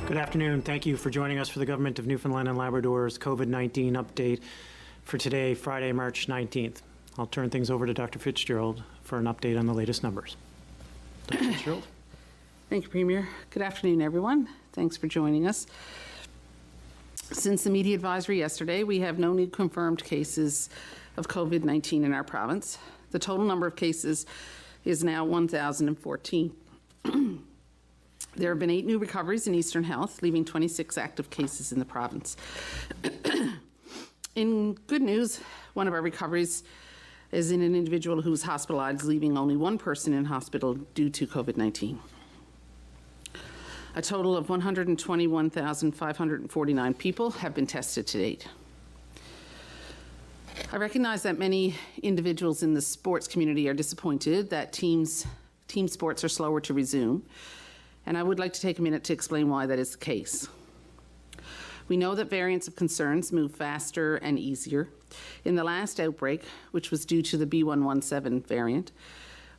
Good afternoon. Thank you for joining us for the Government of Newfoundland and Labrador's COVID-19 update for today, Friday, March 19th. I'll turn things over to Dr. Fitzgerald for an update on the latest numbers. Dr. Fitzgerald. Thank you, Premier. Good afternoon, everyone. Thanks for joining us. Since the media advisory yesterday, we have no new confirmed cases of COVID-19 in our province. The total number of cases is now 1,014. There have been 8 new recoveries in Eastern Health, leaving 26 active cases in the province. In good news, one of our recoveries is in an individual who was hospitalized, leaving only 1 person in hospital due to COVID-19. A total of 121,549 people have been tested to date. I recognize that many individuals in the sports community are disappointed that team sports are slower to resume, and I would like to take a minute to explain why that is the case. We know that variants of concerns move faster and easier. In the last outbreak, which was due to the B117 variant,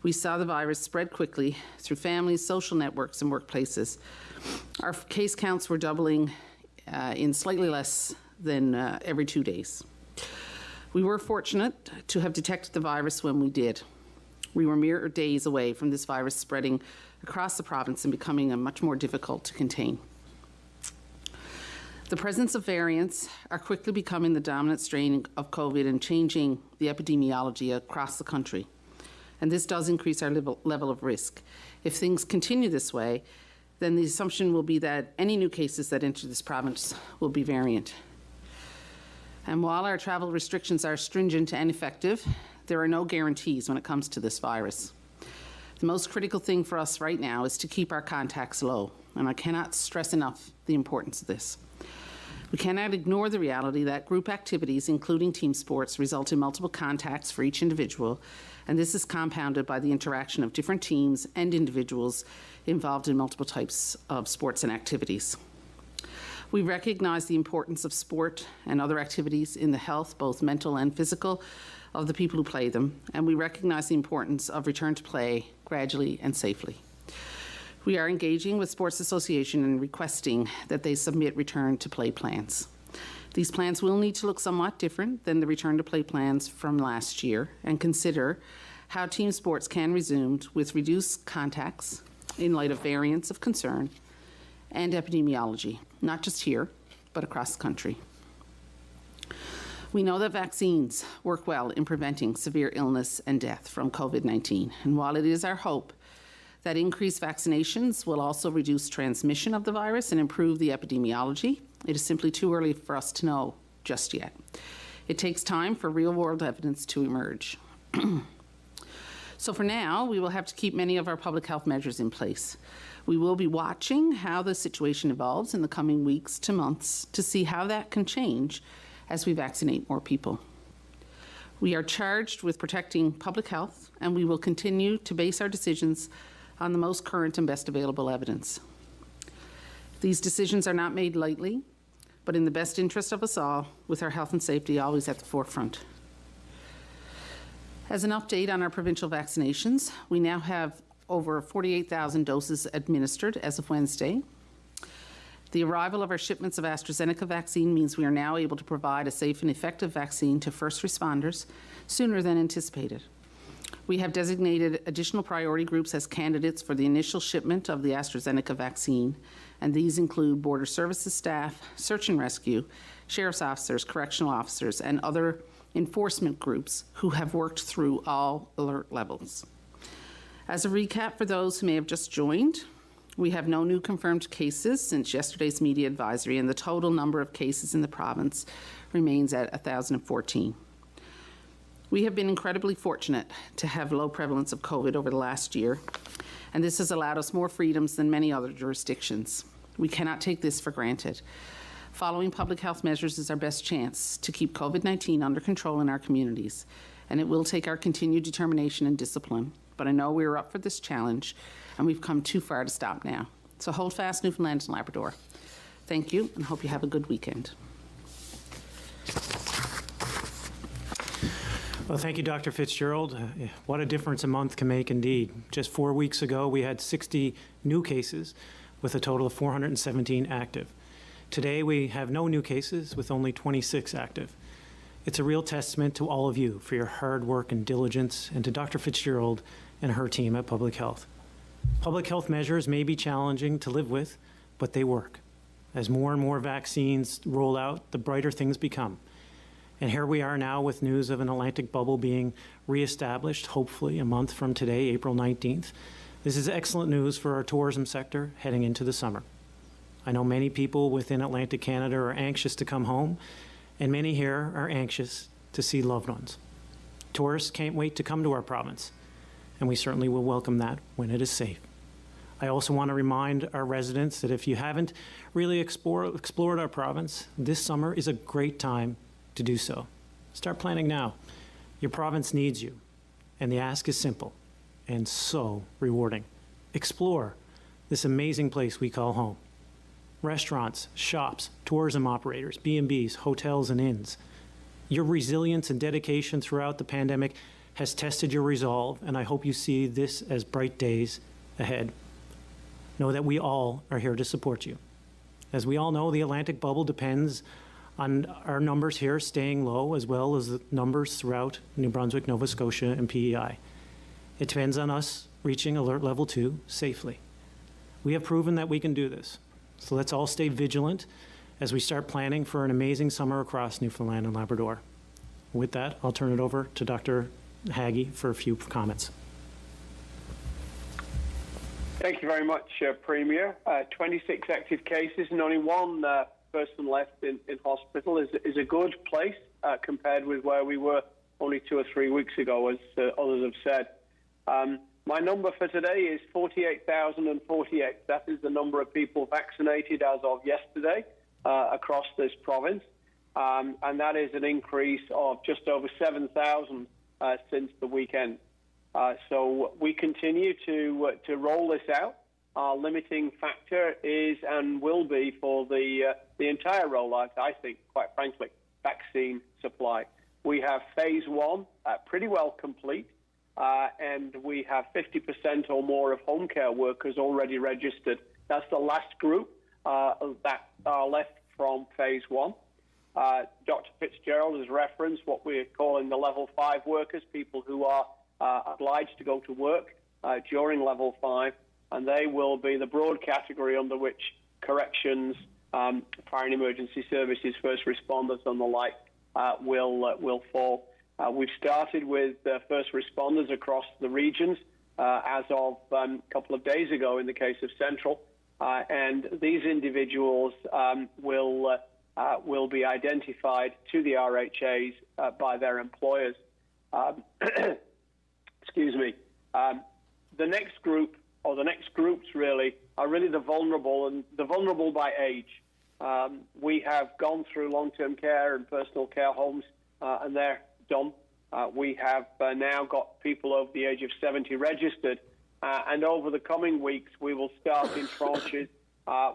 we saw the virus spread quickly through families, social networks, and workplaces. Our case counts were doubling in slightly less than every 2 days. We were fortunate to have detected the virus when we did. We were mere days away from this virus spreading across the province and becoming much more difficult to contain. The presence of variants are quickly becoming the dominant strain of COVID and changing the epidemiology across the country. And this does increase our level of risk. If things continue this way, then the assumption will be that any new cases that enter this province will be variant. And while our travel restrictions are stringent and effective, there are no guarantees when it comes to this virus. The most critical thing for us right now is to keep our contacts low, and I cannot stress enough the importance of this. We cannot ignore the reality that group activities, including team sports, result in multiple contacts for each individual, and this is compounded by the interaction of different teams and individuals involved in multiple types of sports and activities. We recognize the importance of sport and other activities in the health, both mental and physical, of the people who play them, and we recognize the importance of return to play gradually and safely. We are engaging with Sports Association and requesting that they submit return to play plans. These plans will need to look somewhat different than the return to play plans from last year and consider how team sports can resume with reduced contacts in light of variants of concern and epidemiology, not just here, but across the country. We know that vaccines work well in preventing severe illness and death from COVID-19, and while it is our hope that increased vaccinations will also reduce transmission of the virus and improve the epidemiology, it is simply too early for us to know just yet. It takes time for real-world evidence to emerge. So for now, we will have to keep many of our public health measures in place. We will be watching how the situation evolves in the coming weeks to months to see how that can change as we vaccinate more people. We are charged with protecting public health, and we will continue to base our decisions on the most current and best available evidence. These decisions are not made lightly, but in the best interest of us all, with our health and safety always at the forefront. As an update on our provincial vaccinations, we now have over 48,000 doses administered as of Wednesday. The arrival of our shipments of AstraZeneca vaccine means we are now able to provide a safe and effective vaccine to first responders sooner than anticipated. We have designated additional priority groups as candidates for the initial shipment of the AstraZeneca vaccine, and these include border services staff, search and rescue, sheriff's officers, correctional officers, and other enforcement groups who have worked through all alert levels. As a recap for those who may have just joined, we have no new confirmed cases since yesterday's media advisory, and the total number of cases in the province remains at 1,014. We have been incredibly fortunate to have low prevalence of COVID over the last year, and this has allowed us more freedoms than many other jurisdictions. We cannot take this for granted. Following public health measures is our best chance to keep COVID-19 under control in our communities, and it will take our continued determination and discipline. But I know we are up for this challenge, and we've come too far to stop now. So hold fast, Newfoundland and Labrador. Thank you, and hope you have a good weekend. Well, thank you, Dr. Fitzgerald. What a difference a month can make indeed. Just 4 weeks ago, we had 60 new cases. with a total of 417 active. Today, we have no new cases, with only 26 active. It's a real testament to all of you for your hard work and diligence, and to Dr. Fitzgerald and her team at Public Health. Public health measures may be challenging to live with, but they work. As more and more vaccines roll out, the brighter things become. And here we are now with news of an Atlantic bubble being reestablished, hopefully a month from today, April 19th. This is excellent news for our tourism sector heading into the summer. I know many people within Atlantic Canada are anxious to come home, and many here are anxious to see loved ones. Tourists can't wait to come to our province, and we certainly will welcome that when it is safe. I also want to remind our residents that if you haven't really explored our province, this summer is a great time to do so. Start planning now. Your province needs you, and the ask is simple and so rewarding. Explore this amazing place we call home. Restaurants, shops, tourism operators, B&Bs, hotels, and inns. Your resilience and dedication throughout the pandemic has tested your resolve, and I hope you see this as bright days ahead. Know that we all are here to support you. As we all know, the Atlantic bubble depends on our numbers here staying low, as well as the numbers throughout New Brunswick, Nova Scotia, and PEI. It depends on us reaching alert level 2 safely. We have proven that we can do this. So let's all stay vigilant as we start planning for an amazing summer across Newfoundland and Labrador. With that, I'll turn it over to Dr. Haggie for a few comments. Thank you very much, Premier. 26 active cases and only one person left in hospital is a good place compared with where we were only 2 or 3 weeks ago, as others have said. My number for today is 48,048. That is the number of people vaccinated as of yesterday across this province. And that is an increase of just over 7,000 since the weekend. So we continue to roll this out. Our limiting factor is and will be for the entire rollout, I think, quite frankly, vaccine supply. We have phase 1 pretty well complete. And we have 50% or more of home care workers already registered. That's the last group that are left from phase 1. Dr. Fitzgerald has referenced what we're calling the level 5 workers, people who are obliged to go to work during level 5, and they will be the broad category under which corrections, fire and emergency services, first responders and the like will fall. We've started with first responders across the regions as of a couple of days ago in the case of Central, and these individuals will be identified to the RHAs by their employers. Excuse me. The next group, or the next groups really, are really the vulnerable, and the vulnerable by age. We have gone through long-term care and personal care homes, and they're done. We have now got people over the age of 70 registered, and over the coming weeks we will start in tranches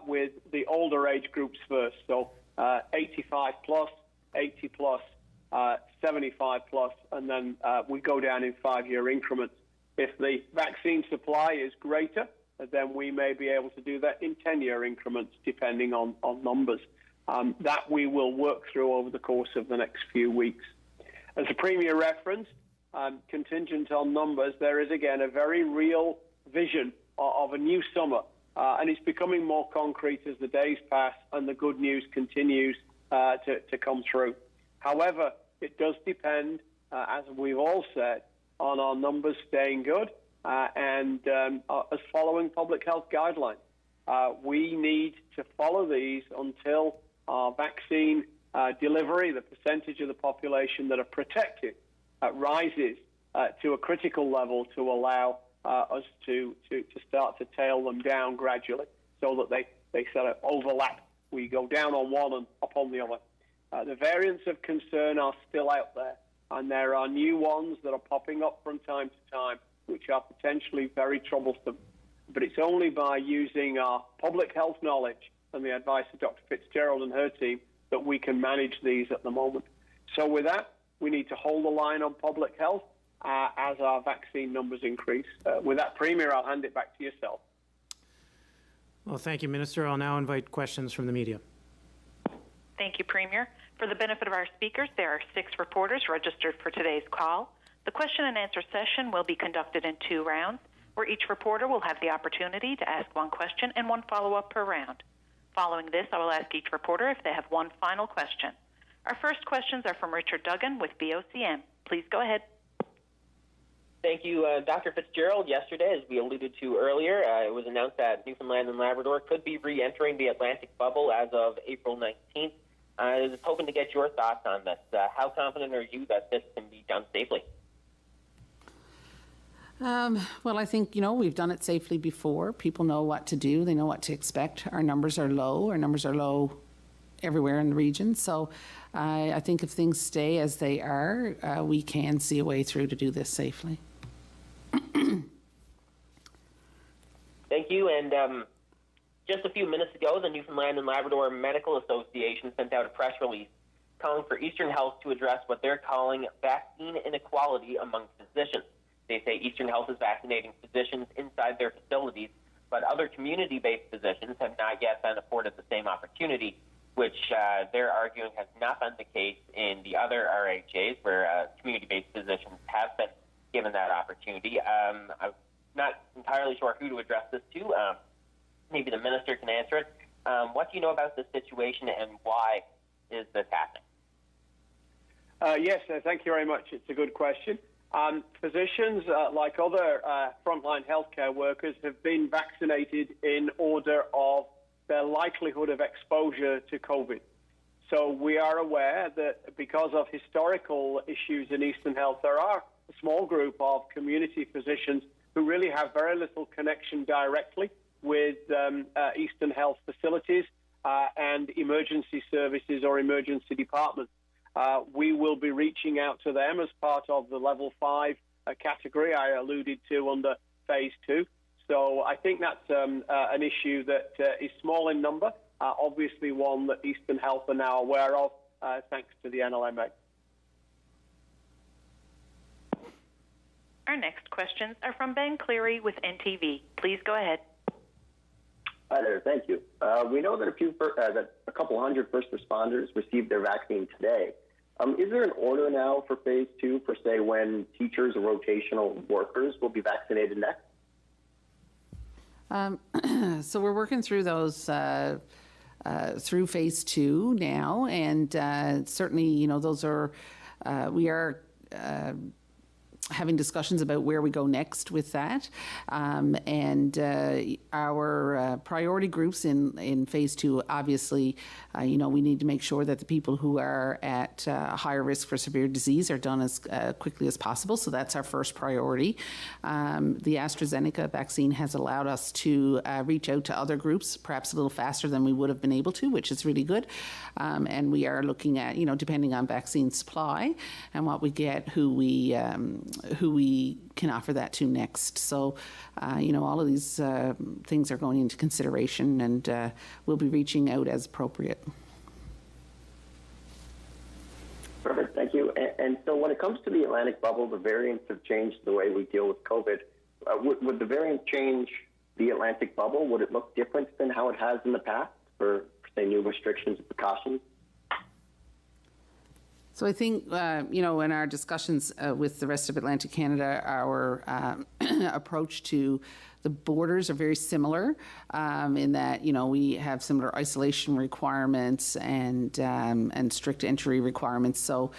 with the older age groups first. So 85 plus, 80 plus, 75 plus, and then we go down in 5-year increments. If the vaccine supply is greater, then we may be able to do that in 10-year increments, depending on numbers. That we will work through over the course of the next few weeks. As the Premier referenced, contingent on numbers, there is again a very real vision of a new summer, and it's becoming more concrete as the days pass and the good news continues to come through. However, it does depend, as we've all said, on our numbers staying good and us following public health guidelines. We need to follow these until our vaccine delivery, the percentage of the population that are protected, rises to a critical level to allow us to start to tail them down gradually so that they sort of overlap. We go down on one and up on the other. The variants of concern are still out there, and there are new ones that are popping up from time to time, which are potentially very troublesome. But it's only by using our public health knowledge and the advice of Dr. Fitzgerald and her team that we can manage these at the moment. So with that, we need to hold the line on public health as our vaccine numbers increase. With that, Premier, I'll hand it back to yourself. Well, thank you, Minister. I'll now invite questions from the media. Thank you, Premier. For the benefit of our speakers, there are 6 reporters registered for today's call. The question and answer session will be conducted in 2 rounds, where each reporter will have the opportunity to ask 1 question and 1 follow-up per round. Following this, I will ask each reporter if they have 1 final question. Our first questions are from Richard Duggan with VOCM. Please go ahead. Thank you, Dr. Fitzgerald. Yesterday, as we alluded to earlier, it was announced that Newfoundland and Labrador could be re-entering the Atlantic bubble as of April 19th. I was hoping to get your thoughts on this. How confident are you that this can be done safely? Well, I think, we've done it safely before. People know what to do. They know what to expect. Our numbers are low. Our numbers are low everywhere in the region. So I think if things stay as they are, we can see a way through to do this safely. Thank you. And just a few minutes ago, the Newfoundland and Labrador Medical Association sent out a press release calling for Eastern Health to address what they're calling vaccine inequality among physicians. They say Eastern Health is vaccinating physicians inside their facilities, but other community-based physicians have not yet been afforded the same opportunity, which they're arguing has not been the case in the other RHAs, where community-based physicians have been given that opportunity. I'm not entirely sure who to address this to. Maybe the minister can answer it. What do you know about this situation, and why is this happening? Yes, thank you very much. It's a good question. Physicians, like other frontline healthcare workers, have been vaccinated in order of their likelihood of exposure to COVID. So we are aware that because of historical issues in Eastern Health, there are a small group of community physicians who really have very little connection directly with Eastern Health facilities and emergency services or emergency departments. We will be reaching out to them as part of the level 5 category I alluded to under phase 2. So I think that's an issue that is small in number, obviously one that Eastern Health are now aware of, thanks to the NLMA. Our next questions are from Ben Cleary with NTV. Please go ahead. Hi there, thank you. We know that a couple hundred first responders received their vaccine today. Is there an order now for phase 2 for, say, when teachers or rotational workers will be vaccinated next? So we're working through those through phase 2 now, and certainly, those are we are having discussions about where we go next with that. And our priority groups in phase 2, obviously, we need to make sure that the people who are at higher risk for severe disease are done as quickly as possible. So that's our first priority. The AstraZeneca vaccine has allowed us to reach out to other groups, perhaps a little faster than we would have been able to, which is really good. And we are looking at, depending on vaccine supply and what we get, who we can offer that to next. So, all of these things are going into consideration, and we'll be reaching out as appropriate. Perfect, thank you. And so when it comes to the Atlantic bubble, the variants have changed the way we deal with COVID. Would the variant change the Atlantic bubble? Would it look different than how it has in the past for say, new restrictions and precautions? So I think, in our discussions with the rest of Atlantic Canada, our approach to the borders are very similar in that, we have similar isolation requirements and strict entry requirements. So,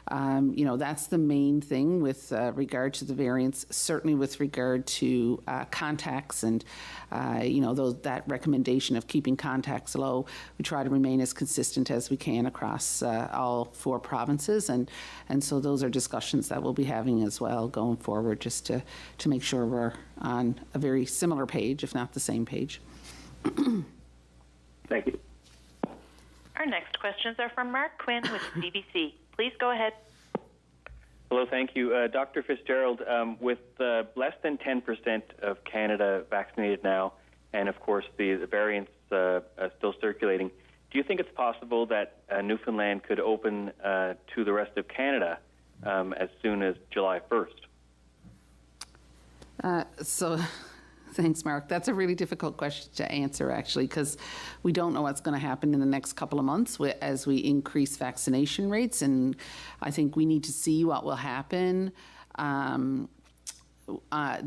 that's the main thing with regard to the variants, certainly with regard to contacts and, that recommendation of keeping contacts low. We try to remain as consistent as we can across all 4 provinces. And so those are discussions that we'll be having as well going forward, just to make sure we're on a very similar page, if not the same page. Thank you. Our next questions are from Mark Quinn with CBC. Please go ahead. Hello, thank you. Dr. Fitzgerald, with less than 10% of Canada vaccinated now, and of course the variants still circulating, do you think it's possible that Newfoundland could open to the rest of Canada as soon as July 1st? So Thanks, Mark. That's a really difficult question to answer, actually, because we don't know what's going to happen in the next couple of months as we increase vaccination rates. And I think we need to see what will happen.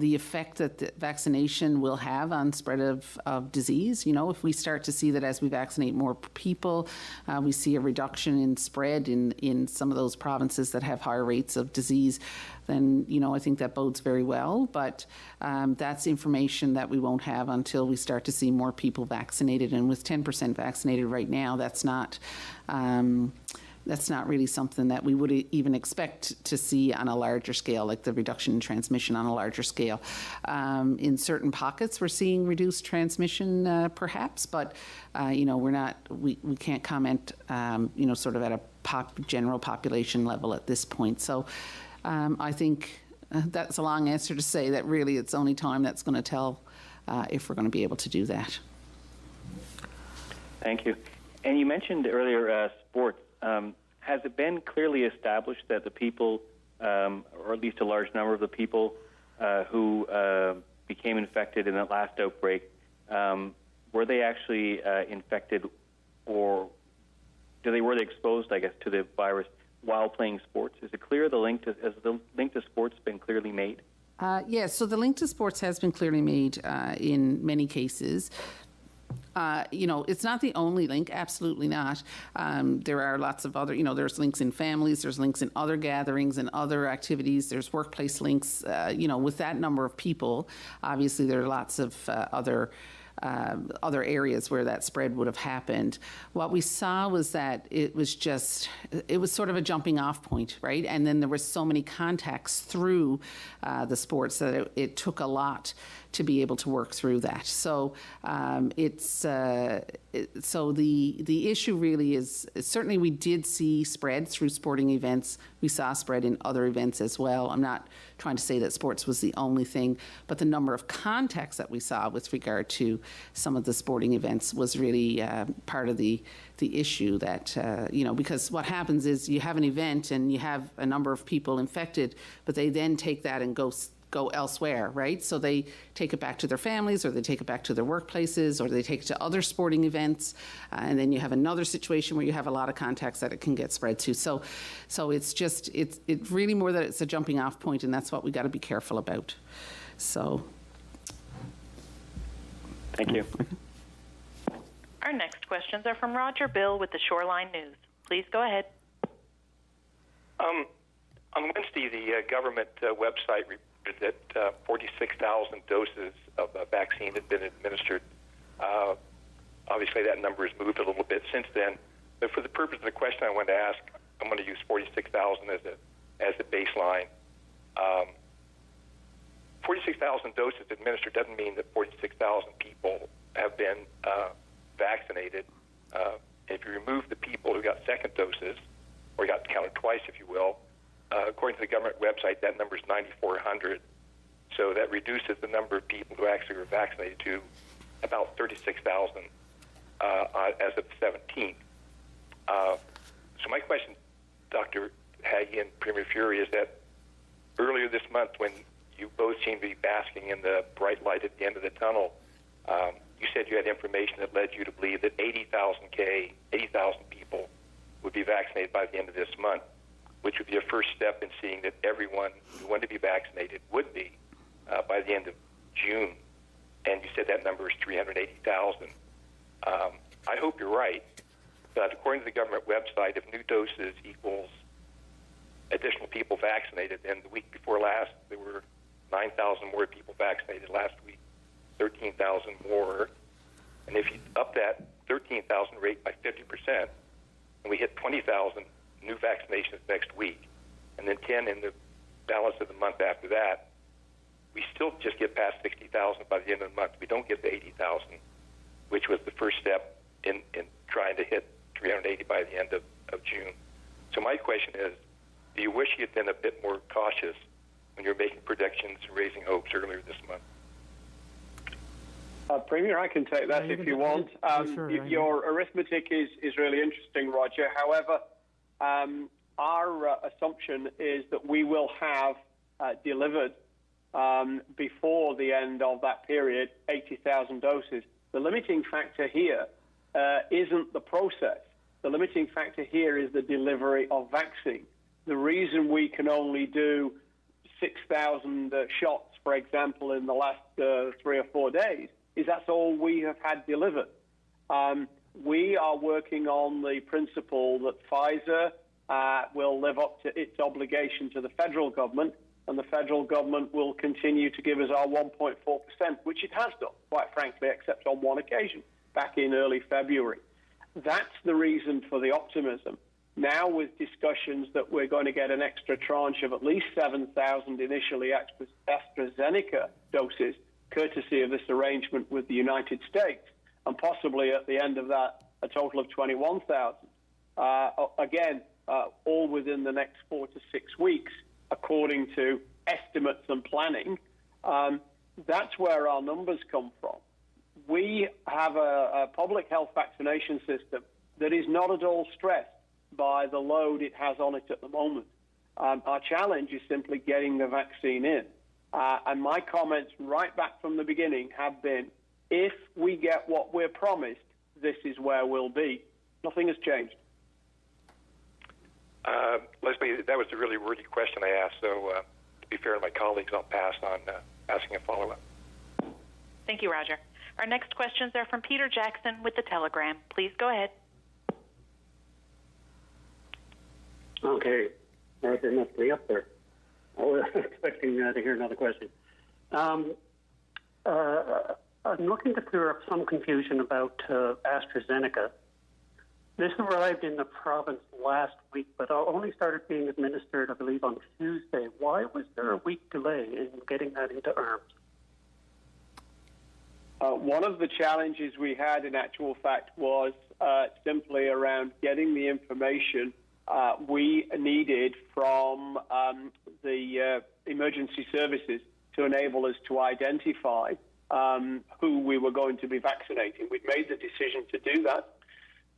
The effect that the vaccination will have on spread of disease. You know, if we start to see that as we vaccinate more people, we see a reduction in spread in some of those provinces that have higher rates of disease, then, you know, I think that bodes very well. But that's information that we won't have until we start to see more people vaccinated. And with 10% vaccinated right now, that's not really something that we would even expect to see on a larger scale, like the reduction in transmission on a larger scale. In certain pockets, we're seeing reduced transmission, perhaps, but you know, we can't comment, you know, sort of at a general population level at this point. So I think that's a long answer to say that really it's only time that's going to tell if we're going to be able to do that. Thank you. And you mentioned earlier sports. Has it been clearly established that the people, or at least a large number of the people who became infected in that last outbreak, were they actually infected, or were they exposed, I guess, to the virus while playing sports? Is it clear has the link to sports been clearly made? Yes, so the link to sports has been clearly made in many cases. You know, it's not the only link, absolutely not. There are lots of other, you know, there's links in families, there's links in other gatherings and other activities, there's workplace links, you know, with that number of people. Obviously, there are lots of other areas where that spread would have happened. What we saw was that it was sort of a jumping off point, right? And then there were so many contacts through the sports that it took a lot to be able to work through that. So so the issue really is, certainly we did see spread through sporting events. We saw spread in other events as well. I'm not trying to say that sports was the only thing, but the number of contacts that we saw with regard to some of the sporting events was really part of the issue that, you know, because what happens is you have an event and you have a number of people infected, but they then take that and go elsewhere, right? So they take it back to their families, or they take it back to their workplaces, or they take it to other sporting events, and then you have another situation where you have a lot of contacts that it can get spread to. So it's really more that it's a jumping off point, and that's what we got to be careful about. So. Thank you. Our next questions are from Roger Bill with the Shoreline News. Please go ahead. On Wednesday, the government website reported that 46,000 doses of vaccine had been administered. Obviously, that number has moved a little bit since then. But for the purpose of the question I want to ask, I'm going to use 46,000 as a baseline. 46,000 doses administered doesn't mean that 46,000 people have been vaccinated. If you remove the people who got second doses, or got counted twice, if you will, according to the government website, that number is 9,400. So that reduces the number of people who actually were vaccinated to about 36,000 as of the 17th. So my question, Dr. Haggie and Premier Fury, is that earlier this month, when you both seemed to be basking in the bright light at the end of the tunnel, you said you had information that led you to believe that 80,000 people would be vaccinated by the end of this month, which would be a first step in seeing that everyone who wanted to be vaccinated would be by the end of June. And you said that number is 380,000. I hope you're right, but according to the government website, if new doses equals additional people vaccinated, then the week before last, there were 9,000 more people vaccinated. Last week, 13,000 more. And if you up that 13,000 rate by 50%, and we hit 20,000 new vaccinations next week, and then 10 in the balance of the month after that, we still just get past 60,000 by the end of the month. We don't get to 80,000, which was the first step in trying to hit 380 by the end of June. So my question is, do you wish you had been a bit more cautious when you're making predictions and raising hopes earlier this month? Premier, I can take that if you want. Your arithmetic is really interesting, Roger. However, our assumption is that we will have delivered before the end of that period, 80,000 doses. The limiting factor here isn't the process. The limiting factor here is the delivery of vaccine. The reason we can only do 6,000 shots, for example, in the last 3 or 4 days is that's all we have had delivered. We are working on the principle that Pfizer will live up to its obligation to the federal government, and the federal government will continue to give us our 1.4%, which it has done, quite frankly, except on one occasion, back in early February. That's the reason for the optimism. Now with discussions that we're going to get an extra tranche of at least 7,000 initially AstraZeneca doses, courtesy of this arrangement with the United States, and possibly at the end of that, a total of 21,000. Again, all within the next 4 to 6 weeks, according to estimates and planning. That's where our numbers come from. We have a public health vaccination system that is not at all stressed by the load it has on it at the moment. Our challenge is simply getting the vaccine in. And my comments right back from the beginning have been, if we get what we're promised, this is where we'll be. Nothing has changed. Leslie, that was a really wordy question I asked, so to be fair to my colleagues, I'll pass on asking a follow-up. Thank you, Roger. Our next questions are from Peter Jackson with The Telegram. Please go ahead. Okay, Arthur must be up there. I was expecting to hear another question. I'm looking to clear up some confusion about AstraZeneca. This arrived in the province last week, but only started being administered, I believe, on Tuesday. Why was there a week delay in getting that into arms? One of the challenges we had, in actual fact, was simply around getting the information we needed from the emergency services to enable us to identify who we were going to be vaccinating. We'd made the decision to do that.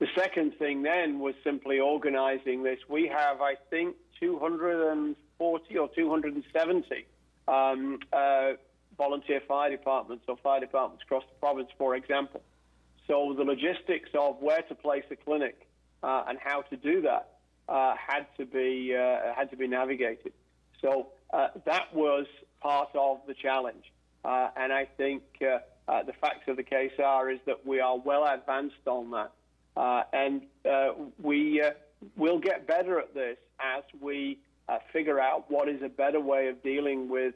The second thing then was simply organizing this. We have, I think, 240 or 270 volunteer fire departments or fire departments across the province, for example. So the logistics of where to place a clinic and how to do that had to be navigated. So that was part of the challenge. And I think the facts of the case is that we are well advanced on that. And we will get better at this as we figure out what is a better way of dealing with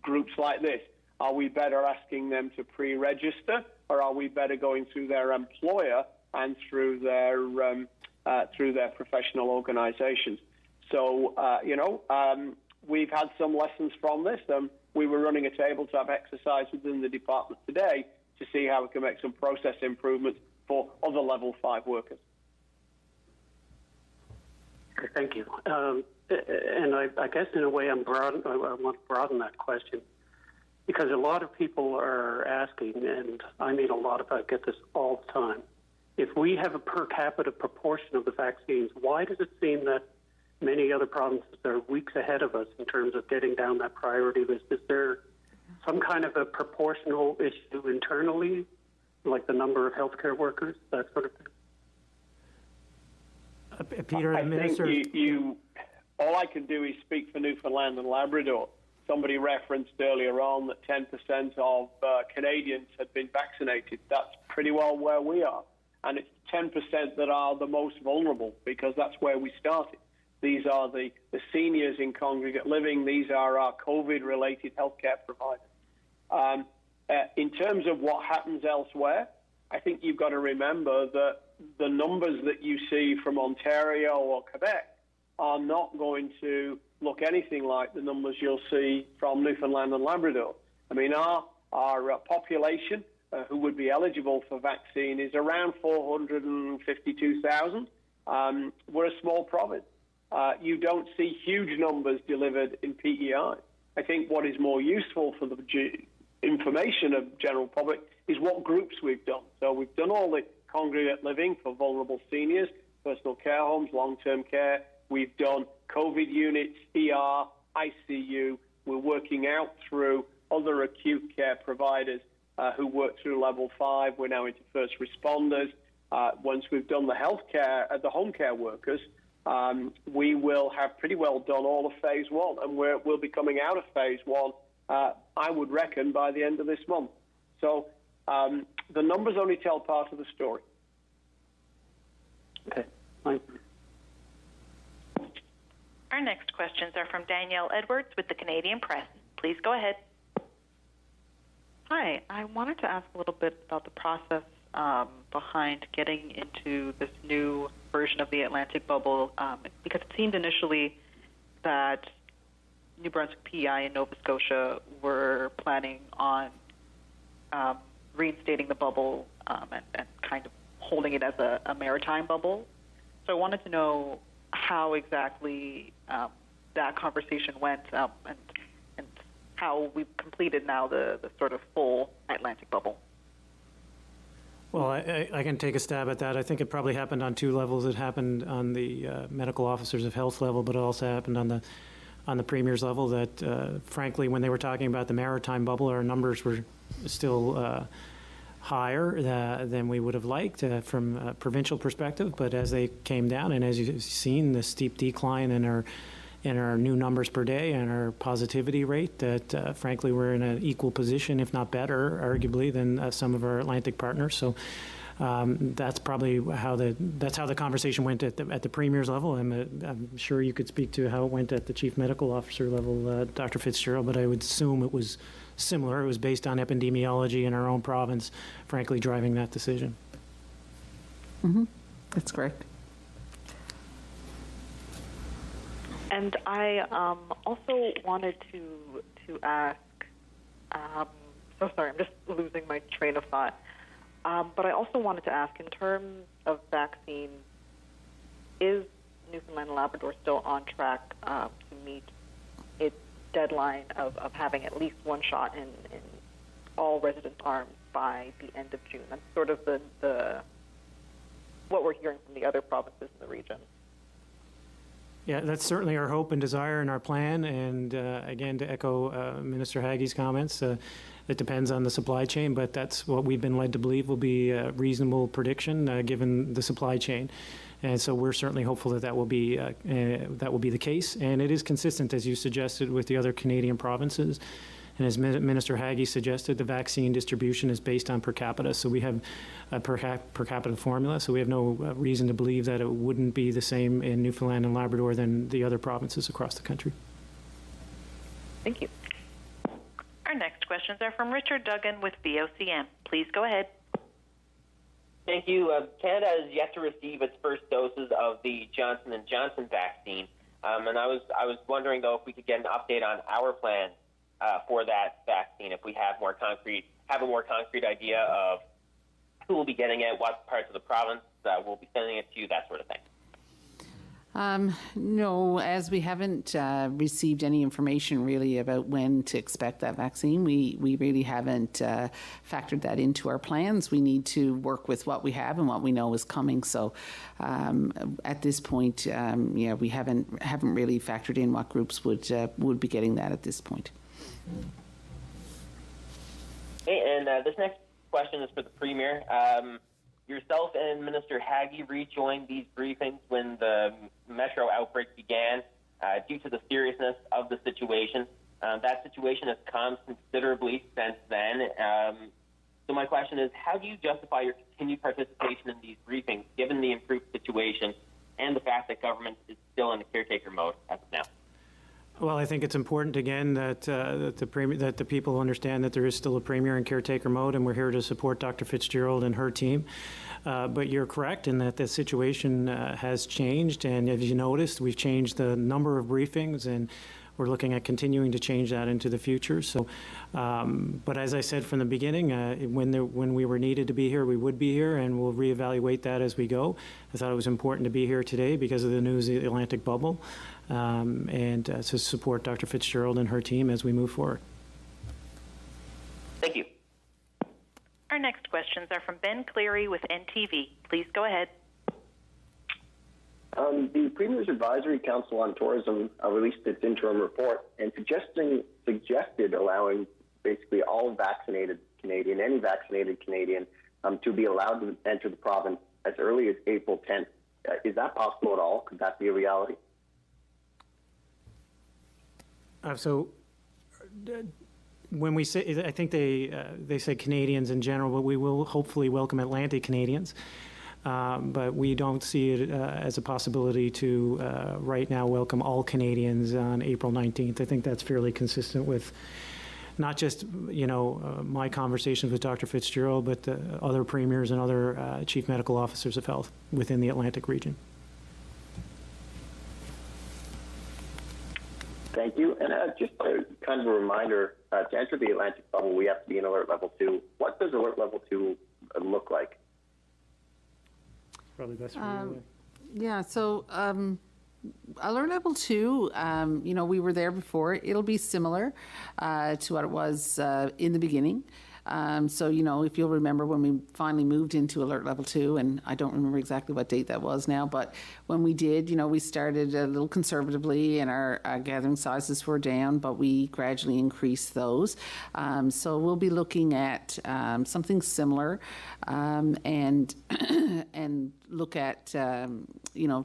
groups like this. Are we better asking them to pre-register, or are we better going through their employer and through their professional organizations? So, we've had some lessons from this. We were running a tabletop exercise within the department today to see how we can make some process improvements for other level 5 workers. Okay, thank you. And I guess in a way I want to broaden that question, because a lot of people are asking, and I mean a lot of, I get this all the time, if we have a per capita proportion of the vaccines, why does it seem that many other provinces are weeks ahead of us in terms of getting down that priority list? Is there some kind of a proportional issue internally, like the number of healthcare workers, that sort of thing? Peter, Minister, all I can do is speak for Newfoundland and Labrador. Somebody referenced earlier on that 10% of Canadians had been vaccinated. That's pretty well where we are. And it's 10% that are the most vulnerable, because that's where we started. These are the seniors in congregate living. These are our COVID-related healthcare providers. In terms of what happens elsewhere, I think you've got to remember that the numbers that you see from Ontario or Quebec are not going to look anything like the numbers you'll see from Newfoundland and Labrador. I mean, our population who would be eligible for vaccine is around 452,000. We're a small province. You don't see huge numbers delivered in PEI. I think what is more useful for the information of general public is what groups we've done. So we've done all the congregate living for vulnerable seniors, personal care homes, long-term care. We've done COVID units, ER, ICU, We're working out through other acute care providers who work through level 5. We're now into first responders. Once we've done the the home care workers, we will have pretty well done all of phase 1, and we'll be coming out of phase 1, I would reckon, by the end of this month. So the numbers only tell part of the story. Okay, fine. Our next questions are from Danielle Edwards with the Canadian Press. Please go ahead. Hi, I wanted to ask a little bit about the process behind getting into this new version of the Atlantic bubble, because it seemed initially that New Brunswick, PEI, and Nova Scotia were planning on reinstating the bubble and kind of holding it as a maritime bubble. So I wanted to know how exactly that conversation went and how we've completed now the sort of full Atlantic bubble. Well, I can take a stab at that. I think it probably happened on 2 levels. It happened on the medical officers of health level, but it also happened on the premier's level. That frankly, when they were talking about the maritime bubble, our numbers were still higher than we would have liked from a provincial perspective. But as they came down, and as you've seen, the steep decline in our new numbers per day and our positivity rate, that frankly we're in an equal position, if not better, arguably, than some of our Atlantic partners. So that's probably how the conversation went at the premier's level. I'm sure you could speak to how it went at the chief medical officer level, Dr. Fitzgerald, but I would assume it was similar. It was based on epidemiology in our own province, frankly, driving that decision. Mm-hmm. That's correct. And I also wanted to ask, so sorry, I'm just losing my train of thought. But I also wanted to ask, in terms of vaccine, is Newfoundland and Labrador still on track to meet its deadline of having at least 1 shot in all resident arms by the end of June? That's sort of the what we're hearing from the other provinces in the region. Yeah, that's certainly our hope and desire and our plan. And again, to echo Minister Haggie's comments, it depends on the supply chain, but that's what we've been led to believe will be a reasonable prediction given the supply chain. And so we're certainly hopeful that will be the case. And it is consistent, as you suggested, with the other Canadian provinces. And as Minister Haggie suggested, the vaccine distribution is based on per capita. So we have a per capita formula. So we have no reason to believe that it wouldn't be the same in Newfoundland and Labrador than the other provinces across the country. Thank you. Our next questions are from Richard Duggan with VOCM. Please go ahead. Thank you. Canada is yet to receive its first doses of the Johnson & Johnson vaccine. And I was wondering, though, if we could get an update on our plans for that vaccine, if we have a more concrete idea of who will be getting it, what parts of the province will be sending it to, that sort of thing. No, as we haven't received any information really about when to expect that vaccine, we really haven't factored that into our plans. We need to work with what we have and what we know is coming. So at this point, we haven't really factored in what groups would be getting that at this point. Okay, and this next question is for the Premier. Yourself and Minister Haggie rejoined these briefings when the Metro outbreak began due to the seriousness of the situation. That situation has calmed considerably since then. So my question is, how do you justify your continued participation in these briefings, given the improved situation and the fact that government is still in the caretaker mode as of now? Well, I think it's important, again, that the people understand that there is still a Premier in caretaker mode, and we're here to support Dr. Fitzgerald and her team. But you're correct in that the situation has changed, and as you noticed, we've changed the number of briefings, and we're looking at continuing to change that into the future. So, but as I said from the beginning, when we were needed to be here, we would be here, and we'll reevaluate that as we go. I thought it was important to be here today because of the news of the Atlantic bubble, and to support Dr. Fitzgerald and her team as we move forward. Thank you. Our next questions are from Ben Cleary with NTV. Please go ahead. The Premier's Advisory Council on Tourism released its interim report and suggested allowing basically all vaccinated Canadian, any vaccinated Canadian, to be allowed to enter the province as early as April 10th. Is that possible at all? Could that be a reality? When we say, I think they say Canadians in general, but we will hopefully welcome Atlantic Canadians. But we don't see it as a possibility to right now welcome all Canadians on April 19th. I think that's fairly consistent with not just, my conversations with Dr. Fitzgerald, but other premiers and other chief medical officers of health within the Atlantic region. Thank you. And just kind of a reminder, to enter the Atlantic bubble, we have to be in alert level 2. What does alert level 2 look like? Probably best for you. Yeah, so alert level 2, we were there before. It'll be similar to what it was in the beginning. So, if you'll remember when we finally moved into alert level 2, and I don't remember exactly what date that was now, but when we did, we started a little conservatively and our gathering sizes were down, but we gradually increased those. So we'll be looking at something similar and look at,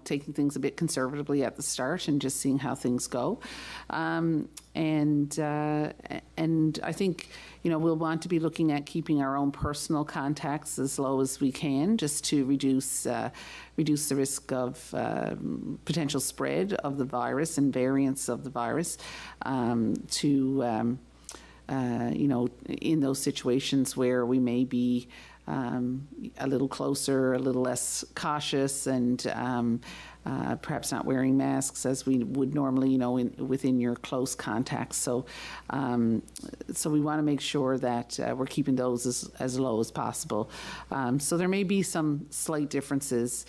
taking things a bit conservatively at the start and just seeing how things go. And I think, we'll want to be looking at keeping our own personal contacts as low as we can, just to reduce the risk of potential spread of the virus and variants of the virus. In those situations where we may be a little closer, a little less cautious, and perhaps not wearing masks as we would normally, within your close contacts. So we want to make sure that we're keeping those as low as possible. So there may be some slight differences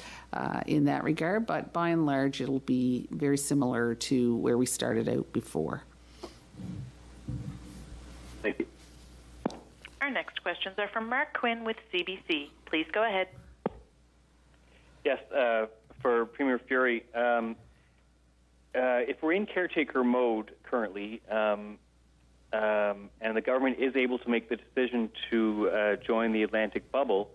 in that regard, but by and large, it'll be very similar to where we started out before. Thank you. Our next questions are from Mark Quinn with CBC. Please go ahead. Yes, for Premier Fury, if we're in caretaker mode currently, and the government is able to make the decision to join the Atlantic bubble,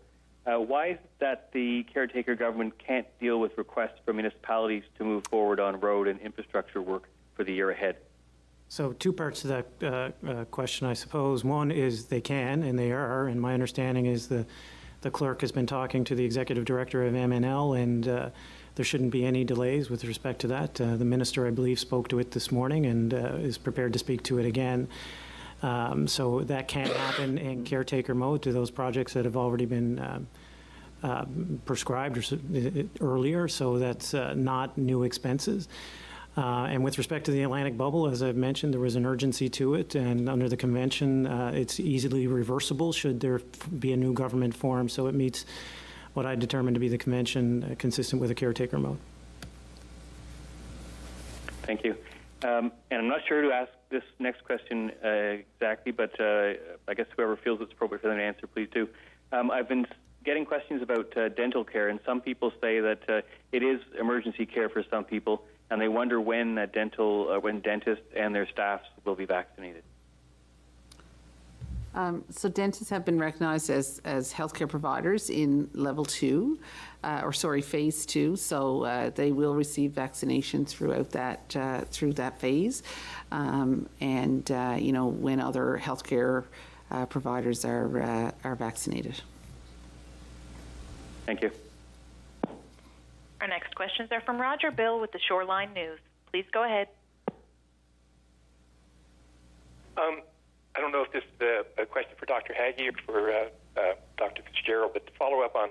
why is it that the caretaker government can't deal with requests from municipalities to move forward on road and infrastructure work for the year ahead? So two parts to that question, I suppose. One is they can, and they are, and my understanding is the clerk has been talking to the executive director of MNL, and there shouldn't be any delays with respect to that. The minister, I believe, spoke to it this morning and is prepared to speak to it again. So that can happen in caretaker mode to those projects that have already been prescribed earlier, so that's not new expenses. And with respect to the Atlantic bubble, as I've mentioned, there was an urgency to it, and under the convention, it's easily reversible should there be a new government form, so it meets what I determined to be the convention consistent with a caretaker mode. Thank you. And I'm not sure who to ask this next question exactly, but I guess whoever feels it's appropriate for them to answer, please do. I've been getting questions about dental care, and some people say that it is emergency care for some people, and they wonder when when dentists and their staffs will be vaccinated. So dentists have been recognized as healthcare providers in level 2, phase 2. So they will receive vaccinations throughout that phase, and when other healthcare providers are vaccinated. Thank you. Our next questions are from Roger Bill with the Shoreline News. Please go ahead. I don't know if this is a question for Dr. Haggie or for Dr. Fitzgerald, but to follow up on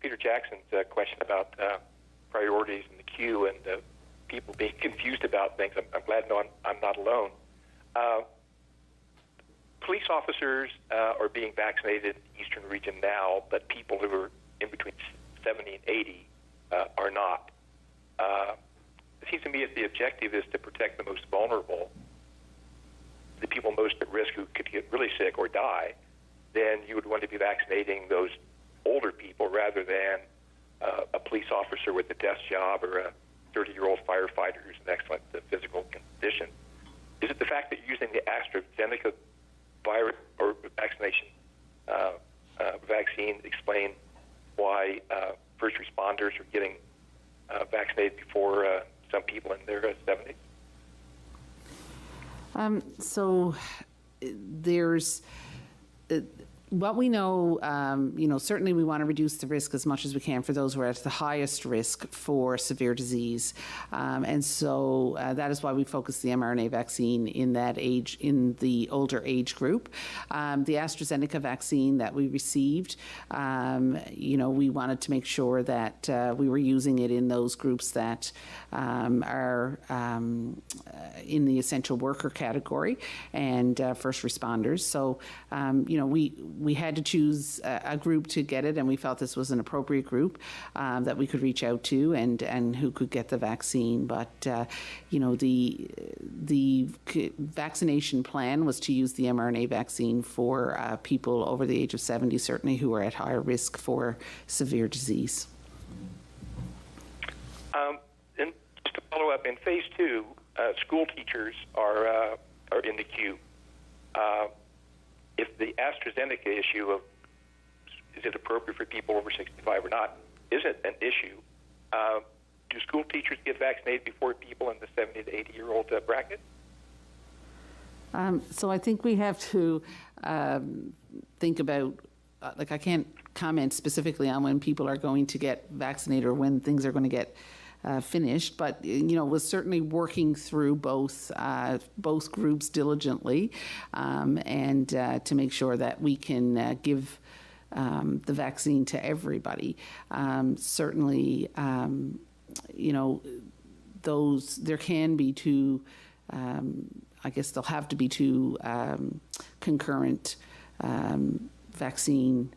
Peter Jackson's question about priorities in the queue and people being confused about things, I'm glad to know I'm not alone. Police officers are being vaccinated in the eastern region now, but people who are in between 70 and 80 are not. It seems to me that the objective is to protect the most vulnerable, the people most at risk who could get really sick or die. Then you would want to be vaccinating those older people rather than a police officer with a desk job or a 30-year-old firefighter who's in excellent physical condition? Is it the fact that you're using the AstraZeneca virus or vaccination vaccine explain why first responders are getting vaccinated before some people in their 70s? So there's what we know, certainly we want to reduce the risk as much as we can for those who are at the highest risk for severe disease. And so that is why we focus the mRNA vaccine in that age, in the older age group. The AstraZeneca vaccine that we received, we wanted to make sure that we were using it in those groups that are in the essential worker category and first responders. So, we had to choose a group to get it, and we felt this was an appropriate group that we could reach out to and who could get the vaccine. But the vaccination plan was to use the mRNA vaccine for people over the age of 70, certainly who are at higher risk for severe disease. And just to follow up, in phase 2, school teachers are in the queue. If the AstraZeneca issue of is it appropriate for people over 65 or not isn't an issue, do school teachers get vaccinated before people in the 70 to 80-year-old bracket? So I think we have to think about, I can't comment specifically on when people are going to get vaccinated or when things are going to get finished, but was certainly working through both groups diligently, and to make sure that we can give the vaccine to everybody. Certainly, there can be two. I guess there'll have to be two concurrent vaccine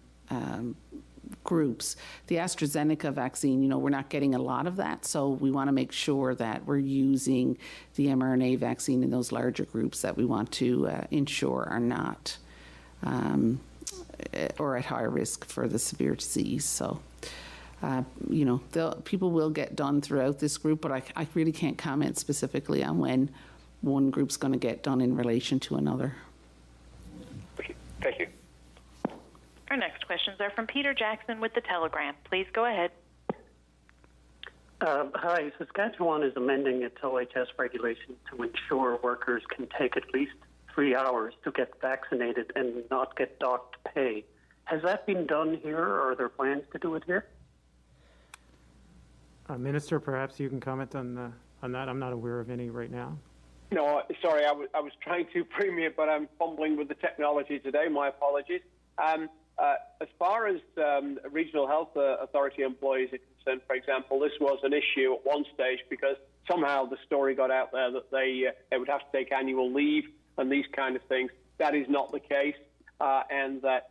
groups. The AstraZeneca vaccine, we're not getting a lot of that, so we want to make sure that we're using the mRNA vaccine in those larger groups that we want to ensure are not or at higher risk for the severe disease. So, people will get done throughout this group, but I really can't comment specifically on when one group's going to get done in relation to another. Okay. Thank you. Our next questions are from Peter Jackson with The Telegram. Please go ahead. Hi. Saskatchewan is amending its OHS regulation to ensure workers can take at least 3 hours to get vaccinated and not get docked pay. Has that been done here, or are there plans to do it here? Minister, perhaps you can comment on that. I'm not aware of any right now. No, sorry, I was trying to, Premier, but I'm fumbling with the technology today. My apologies. As far as regional health authority employees are concerned, for example, this was an issue at one stage because somehow the story got out there that they would have to take annual leave and these kind of things. That is not the case, and that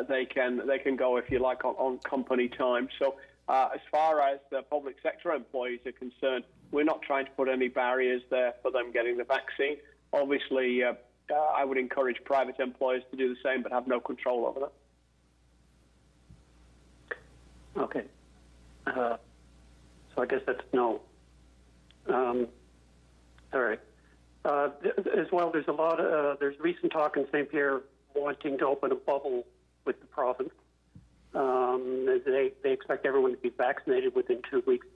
they can go, if you like, on company time. So as far as the public sector employees are concerned, we're not trying to put any barriers there for them getting the vaccine. Obviously, I would encourage private employers to do the same, but have no control over that. Okay. So I guess that's no. All right. As well, there's a lot of there's recent talk in St. Pierre wanting to open a bubble with the province. They expect everyone to be vaccinated within 2 weeks.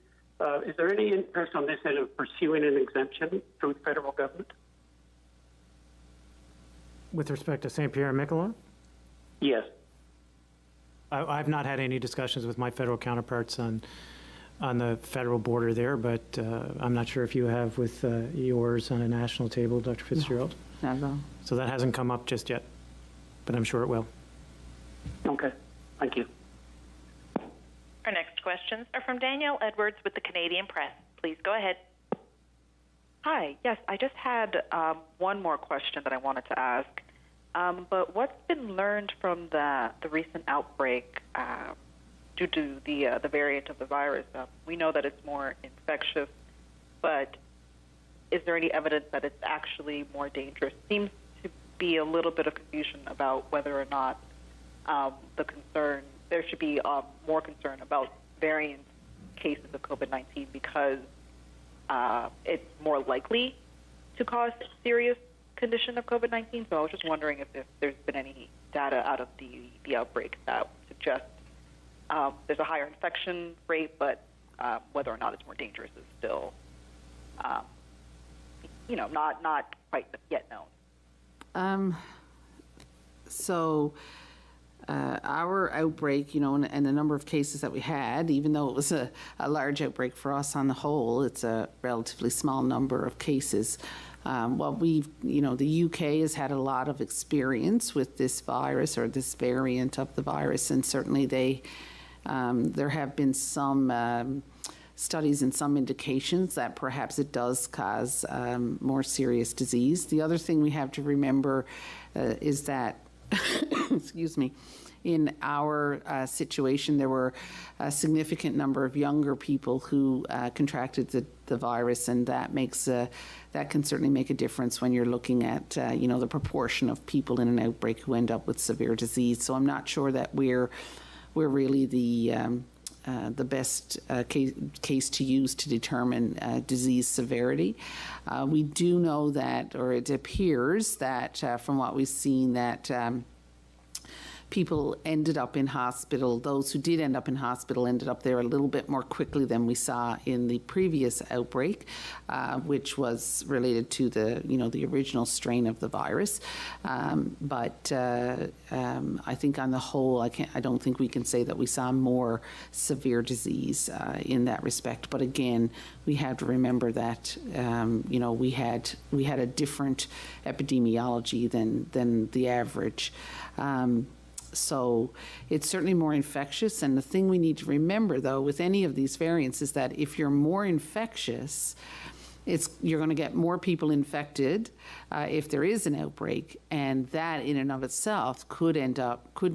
Is there any interest on this end of pursuing an exemption through the federal government? With respect to St. Pierre and Miquelon? Yes. I've not had any discussions with my federal counterparts on the federal border there, but I'm not sure if you have with yours on a national table, Dr. Fitzgerald. No, not at all. So that hasn't come up just yet, but I'm sure it will. Okay. Thank you. Our next questions are from Danielle Edwards with the Canadian Press. Please go ahead. Hi. Yes, I just had one more question that I wanted to ask. But what's been learned from the recent outbreak due to the variant of the virus? We know that it's more infectious, but is there any evidence that it's actually more dangerous? Seems to be a little bit of confusion about whether or not the concern there should be more concern about variant cases of COVID-19 because it's more likely to cause serious condition of COVID-19. So I was just wondering if there's been any data out of the outbreak that suggests there's a higher infection rate, but whether or not it's more dangerous is still, not quite yet known. So our outbreak, and the number of cases that we had, even though it was a large outbreak for us on the whole, it's a relatively small number of cases. The UK has had a lot of experience with this virus or this variant of the virus, and certainly there have been some studies and some indications that perhaps it does cause more serious disease. The other thing we have to remember is that, excuse me, in our situation, there were a significant number of younger people who contracted the virus, and that can certainly make a difference when you're looking at the proportion of people in an outbreak who end up with severe disease. So I'm not sure that we're really the best case to use to determine disease severity. We do know that, or it appears that from what we've seen, that people ended up in hospital. Those who did end up in hospital ended up there a little bit more quickly than we saw in the previous outbreak, which was related to the original strain of the virus. But I think on the whole, I don't think we can say that we saw more severe disease in that respect. But again, we have to remember that we had a different epidemiology than the average. So it's certainly more infectious. And the thing we need to remember, though, with any of these variants is that if you're more infectious, you're going to get more people infected if there is an outbreak. And that in and of itself could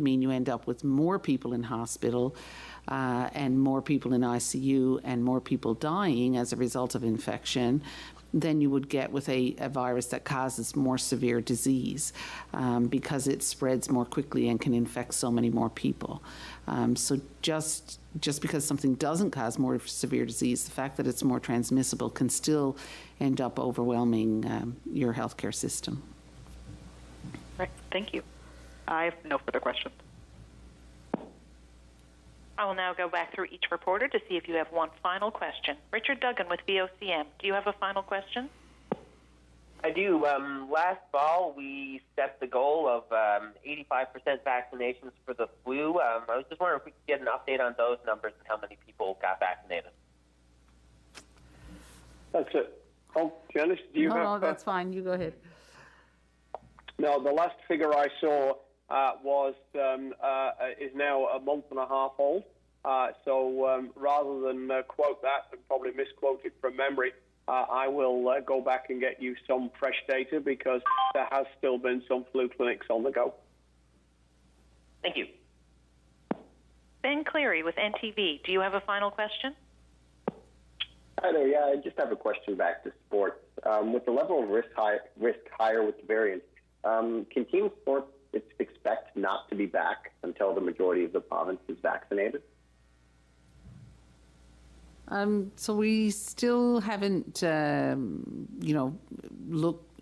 mean you end up with more people in hospital and more people in ICU and more people dying as a result of infection than you would get with a virus that causes more severe disease because it spreads more quickly and can infect so many more people. So just because something doesn't cause more severe disease, the fact that it's more transmissible can still end up overwhelming your healthcare system. Right. Thank you. I have no further questions. I will now go back through each reporter to see if you have one final question. Richard Duggan with VOCM, do you have a final question? I do. Last fall, we set the goal of 85% vaccinations for the flu. I was just wondering if we could get an update on those numbers and how many people got vaccinated. That's it. Oh, Janice, do you have... No, that's fine. You go ahead. No, the last figure I saw is now a month and a half old. So rather than quote that and probably misquote it from memory, I will go back and get you some fresh data because there has still been some flu clinics on the go. Thank you. Ben Cleary with NTV, do you have a final question? Hi there. Yeah, I just have a question back to sports. With the level of risk higher with the variants, can team sports expect not to be back until the majority of the province is vaccinated? So we still haven't,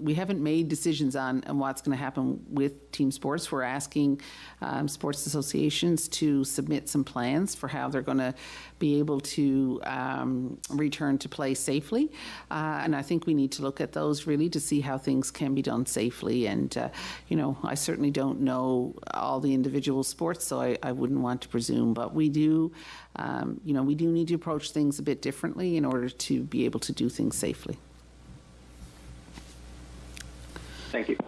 we haven't made decisions on what's going to happen with team sports. We're asking sports associations to submit some plans for how they're going to be able to return to play safely. And I think we need to look at those really to see how things can be done safely. And, I certainly don't know all the individual sports, so I wouldn't want to presume. But we do, we do need to approach things a bit differently in order to be able to do things safely. Thank you.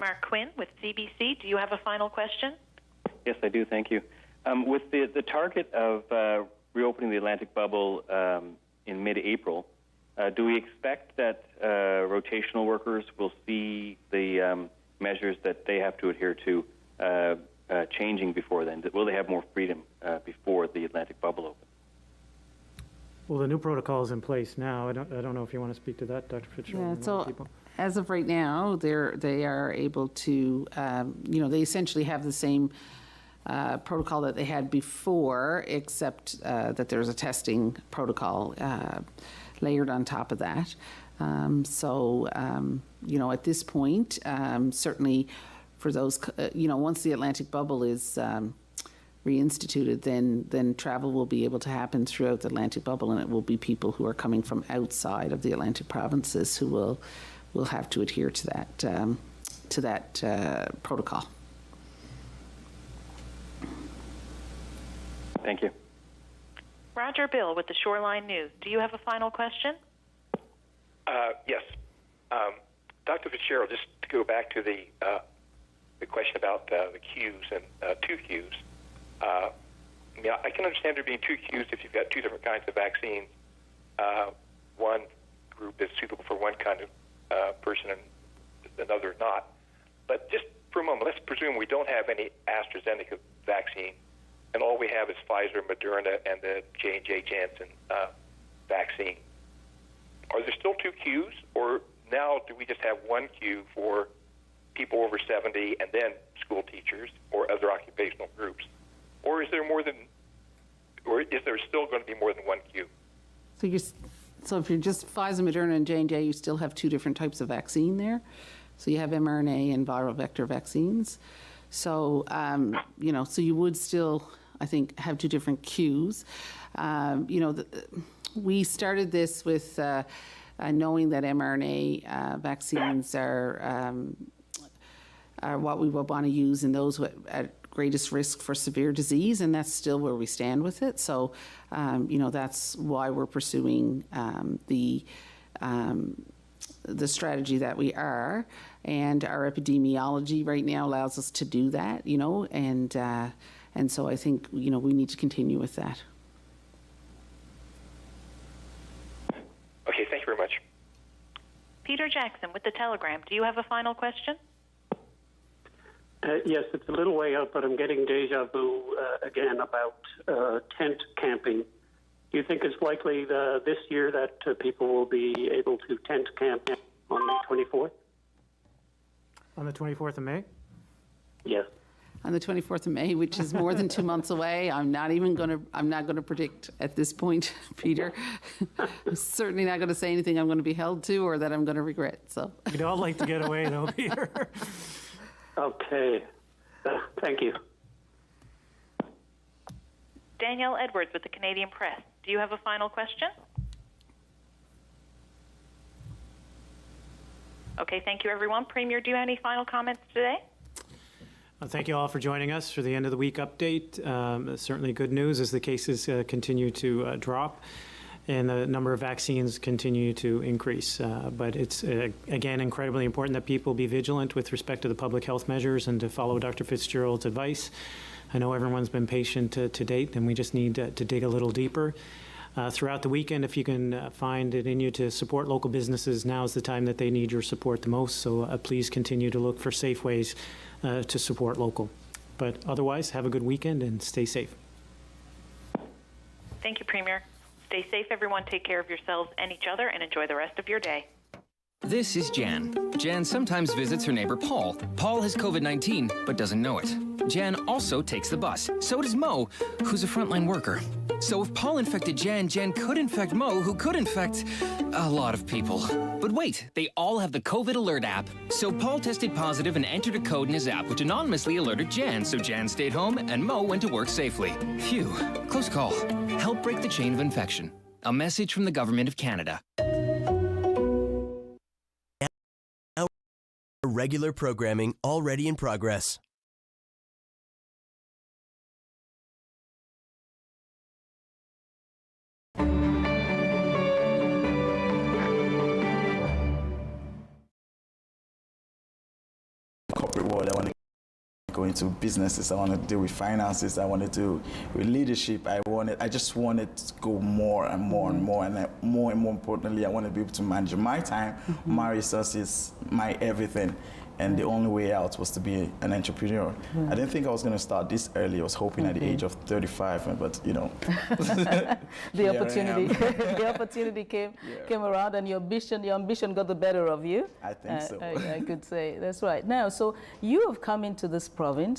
Mark Quinn with CBC, do you have a final question? Yes, I do. Thank you. With the target of reopening the Atlantic bubble in mid-April, do we expect that rotational workers will see the measures that they have to adhere to changing before then? Will they have more freedom before the Atlantic bubble opens? Well, the new protocol is in place now. I don't know if you want to speak to that, Dr. Fitzgerald. Yeah, so as of right now, they are able to, they essentially have the same protocol that they had before, except that there's a testing protocol layered on top of that. At this point, certainly for those, once the Atlantic bubble is reinstituted, then travel will be able to happen throughout the Atlantic bubble, and it will be people who are coming from outside of the Atlantic provinces who will have to adhere to that protocol. Thank you. Roger Bill with the Shoreline News. Do you have a final question? Yes. Dr. Fitzgerald, just to go back to the question about the queues and 2 queues. I can understand there being 2 queues if you've got 2 different kinds of vaccines. One group is suitable for one kind of person and another not. But just for a moment, let's presume we don't have any AstraZeneca vaccine, and all we have is Pfizer, Moderna, and the J&J Janssen vaccine. Are there still 2 queues, or now do we just have 1 queue for people over 70 and then school teachers or other occupational groups? Or is there still going to be more than 1 queue? So if you're just Pfizer, Moderna, and J&J, you still have 2 different types of vaccine there. So you have mRNA and viral vector vaccines. So, so you would still, I think, have 2 different queues. We started this with knowing that mRNA vaccines are what we would want to use in those at greatest risk for severe disease, and that's still where we stand with it. So, that's why we're pursuing the strategy that we are, and our epidemiology right now allows us to do that. And so I think we need to continue with that. Okay, thank you very much. Peter Jackson with the Telegram. Do you have a final question? Yes, it's a little way out, but I'm getting deja vu again about tent camping. Do you think it's likely this year that people will be able to tent camp on May 24th? On the 24th of May? Yes. On the 24th of May, which is more than 2 months away, I'm not going to predict at this point, Peter. I'm certainly not going to say anything I'm going to be held to or that I'm going to regret. So We'd all like to get away, though, Peter. Okay. Thank you. Danielle Edwards with the Canadian Press. Do you have a final question? Okay, thank you, everyone. Premier, do you have any final comments today? Thank you all for joining us for the end of the week update. Certainly good news as the cases continue to drop and the number of vaccines continue to increase. But it's, again, incredibly important that people be vigilant with respect to the public health measures and to follow Dr. Fitzgerald's advice. I know everyone's been patient to date, and we just need to dig a little deeper. Throughout the weekend, if you can find it in you to support local businesses, now is the time that they need your support the most. So please continue to look for safe ways to support local. But otherwise, have a good weekend and stay safe. Thank you, Premier. Stay safe, everyone. Take care of yourselves and each other, and enjoy the rest of your day. This is Jan. Jan sometimes visits her neighbor Paul. Paul has COVID-19, but doesn't know it. Jan also takes the bus. So does Mo, who's a frontline worker. So if Paul infected Jan, Jan could infect Mo, who could infect a lot of people. But wait, they all have the COVID Alert app. So Paul tested positive and entered a code in his app, which anonymously alerted Jan. So Jan stayed home and Mo went to work safely. Phew, close call. Help break the chain of infection. A message from the Government of Canada. Regular programming already in progress. Corporate world, I want to go into businesses, I want to deal with finances, I want to do with leadership, I just wanted to go more and more and more, and more importantly, I want to be able to manage my time, my resources, my everything. And the only way out was to be an entrepreneur. I didn't think I was going to start this early. I was hoping at the age of 35, but you know. The opportunity came around, and your ambition got the better of you. I think so. I could say that's right. Now, so you have come into this province